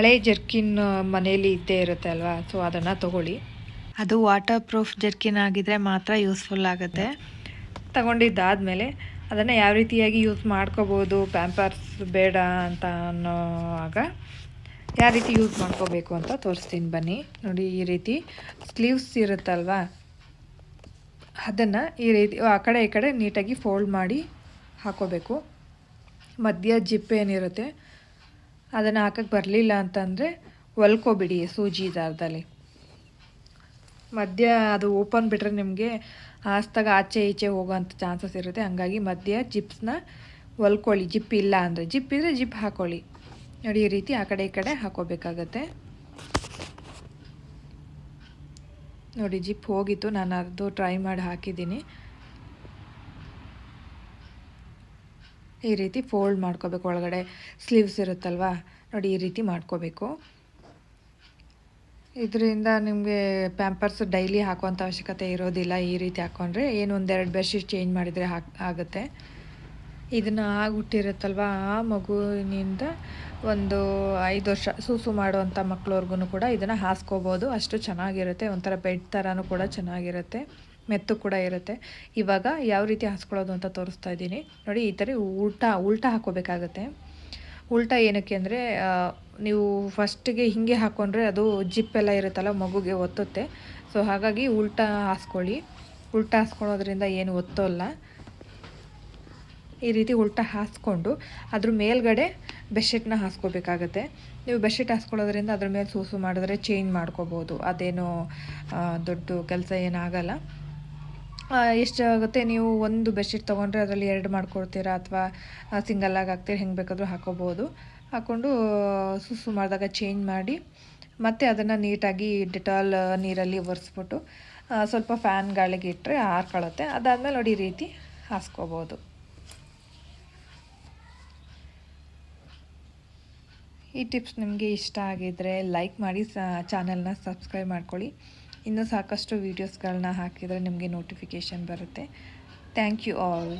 ಹಳೆ ಜರ್ಕಿನ್ ಮನೆಯಲ್ಲಿ ಇದ್ದೇ ಇರುತ್ತೆ ಅಲ್ವಾ, ಸೊ ಅದನ್ನು ತೊಗೊಳ್ಳಿ. ಅದು ವಾಟರ್ ಪ್ರೂಫ್ ಜರ್ಕಿನ್ ಆಗಿದ್ರೆ ಮಾತ್ರ ಯೂಸ್ಫುಲ್ ಆಗುತ್ತೆ. ತಗೊಂಡಿದ್ದಾದಮೇಲೆ ಅದನ್ನು ಯಾವ ರೀತಿಯಾಗಿ ಯೂಸ್ ಮಾಡ್ಕೋಬೋದು, ಪ್ಯಾಂಪರ್ಸ್ ಬೇಡ ಅಂತ ಅನ್ನೋವಾಗ ಯಾವ ರೀತಿ ಯೂಸ್ ಮಾಡ್ಕೋಬೇಕು ಅಂತ ತೋರಿಸ್ತೀನಿ ಬನ್ನಿ. ನೋಡಿ, ಈ ರೀತಿ ಸ್ಲೀವ್ಸ್ ಇರುತ್ತಲ್ವ, ಅದನ್ನು ಈ ರೀತಿ ಆ ಕಡೆ ಈ ಕಡೆ ನೀಟಾಗಿ ಫೋಲ್ಡ್ ಮಾಡಿ ಹಾಕೋಬೇಕು. ಮಧ್ಯ ಜಿಪ್ ಏನಿರುತ್ತೆ ಅದನ್ನು ಹಾಕಕ್ಕೆ ಬರಲಿಲ್ಲ ಅಂತಂದರೆ ಹೊಲ್ಕೋಬಿಡಿ ಸೂಜಿ ದಾರದಲ್ಲಿ. ಮಧ್ಯ ಅದು ಓಪನ್ ಬಿಟ್ಟರೆ ನಿಮಗೆ ಹಾಸ್ದಾಗ ಆಚೆ ಈಚೆ ಹೋಗೋವಂಥ ಚಾನ್ಸಸ್ ಇರುತ್ತೆ. ಹಂಗಾಗಿ ಮಧ್ಯ ಜಿಪ್ಸ್ನ ಹೊಲ್ಕೊಳ್ಳಿ. ಜಿಪ್ ಇಲ್ಲ ಅಂದರೆ, ಜಿಪ್ ಇದ್ದರೆ ಜಿಪ್ ಹಾಕ್ಕೊಳ್ಳಿ. ನೋಡಿ, ಈ ರೀತಿ ಆ ಕಡೆ ಈ ಕಡೆ ಹಾಕೋಬೇಕಾಗತ್ತೆ. ನೋಡಿ, ಜಿಪ್ ಹೋಗಿತ್ತು, ನಾನು ಅದು ಟ್ರೈ ಮಾಡಿ ಹಾಕಿದ್ದೀನಿ. ಈ ರೀತಿ ಫೋಲ್ಡ್ ಮಾಡ್ಕೋಬೇಕು. ಒಳಗಡೆ ಸ್ಲೀವ್ಸ್ ಇರುತ್ತಲ್ವ, ನೋಡಿ ಈ ರೀತಿ ಮಾಡ್ಕೋಬೇಕು. ಇದರಿಂದ ನಿಮಗೆ ಪ್ಯಾಂಪರ್ಸ್ ಡೈಲಿ ಹಾಕುವಂಥ ಅವಶ್ಯಕತೆ ಇರೋದಿಲ್ಲ. ಈ ರೀತಿ ಹಾಕ್ಕೊಂಡ್ರೆ ಏನು ಒಂದೆರಡು ಬೆಡ್ಶೀಟ್ ಚೇಂಜ್ ಮಾಡಿದರೆ ಆಗುತ್ತೆ. ಇದನ್ನು ಹುಟ್ಟಿರುತ್ತಲ್ವ, ಆ ಮಗುವಿನಿಂದ ಒಂದು 5 ವರ್ಷ ಸೂಸು ಮಾಡುವಂಥ ಮಕ್ಕಳವ್ರಿಗೂ ಕೂಡ ಇದನ್ನು ಹಾಸ್ಕೋಬೋದು. ಅಷ್ಟು ಚೆನ್ನಾಗಿರುತ್ತೆ. ಒಂಥರ ಬೆಡ್ ಥರನೂ ಕೂಡ ಚೆನ್ನಾಗಿರುತ್ತೆ, ಮೆತ್ತು ಕೂಡ ಇರುತ್ತೆ. ಇವಾಗ ಯಾವ ರೀತಿ ಹಾಸ್ಕೊಳ್ಳೋದು ಅಂತ ತೋರಿಸ್ತಾ ಇದ್ದೀನಿ. ನೋಡಿ, ಈ ಥರ ಉಲ್ಟಾ ಹಾಕೋಬೇಕಾಗತ್ತೆ. ಉಲ್ಟಾ ಏನಕ್ಕೆ ಅಂದರೆ, ನೀವು ಫಸ್ಟಿಗೆ ಹೀಗೆ ಹಾಕ್ಕೊಂಡ್ರೆ ಅದು ಜಿಪ್ಪೆಲ್ಲ ಇರುತ್ತಲ್ಲ ಮಗುಗೆ ಒತ್ತುತ್ತೆ. ಸೊ ಹಾಗಾಗಿ ಉಲ್ಟಾ ಹಾಸ್ಕೊಳ್ಳಿ. ಉಲ್ಟಾ ಹಾಸ್ಕೊಳ್ಳೋದ್ರಿಂದ ಏನು ಒತ್ತೋಲ್ಲ. ಈ ರೀತಿ ಉಲ್ಟಾ ಹಾಸ್ಕೊಂಡು ಅದ್ರ ಮೇಲ್ಗಡೆ ಬೆಡ್ಶೀಟ್ನ ಹಾಸ್ಕೋಬೇಕಾಗತ್ತೆ. ನೀವು ಬೆಡ್ಶೀಟ್ ಹಾಸ್ಕೊಳ್ಳೋದ್ರಿಂದ ಅದ್ರ ಮೇಲೆ ಸೂಸು ಮಾಡಿದ್ರೆ ಚೇಂಜ್ ಮಾಡ್ಕೋಬೋದು. ಅದೇನು ದೊಡ್ಡ ಕೆಲಸ ಏನಾಗಲ್ಲ. ಎಷ್ಟಾಗುತ್ತೆ, ನೀವು ಒಂದು ಬೆಡ್ಶೀಟ್ ತೊಗೊಂಡ್ರೆ ಅದರಲ್ಲಿ 2 ಮಾಡ್ಕೊಡ್ತೀರಾ ಅಥವಾ ಸಿಂಗಲ್ಲಾಗಿ ಹಾಕ್ತೀರಾ, ಹೆಂಗೆ ಬೇಕಾದರೂ ಹಾಕೋಬೋದು. ಹಾಕ್ಕೊಂಡು ಸೂಸು ಮಾಡಿದಾಗ ಚೇಂಜ್ ಮಾಡಿ ಮತ್ತು ಅದನ್ನು ನೀಟಾಗಿ ಡೆಟಾಲ್ ನೀರಲ್ಲಿ ಒರೆಸ್ಬಿಟ್ಟು ಸ್ವಲ್ಪ ಫ್ಯಾನ್ ಗಾಳಿಗೆ ಇಟ್ಟರೆ ಆರ್ಕೊಳ್ಳುತ್ತೆ. ಅದಾದಮೇಲೆ ನೋಡಿ, ಈ ರೀತಿ ಹಾಸ್ಕೋಬೋದು. ಈ ಟಿಪ್ಸ್ ನಿಮಗೆ ಇಷ್ಟ ಆಗಿದ್ದರೆ ಲೈಕ್ ಮಾಡಿ, ಚಾನಲ್ನ ಸಬ್ಸ್ಕ್ರೈಬ್ ಮಾಡ್ಕೊಳ್ಳಿ. ಇನ್ನೂ ಸಾಕಷ್ಟು ವೀಡಿಯೋಸ್ಗಳನ್ನ ಹಾಕಿದರೆ ನಿಮಗೆ ನೋಟಿಫಿಕೇಷನ್ ಬರುತ್ತೆ. Thank you all.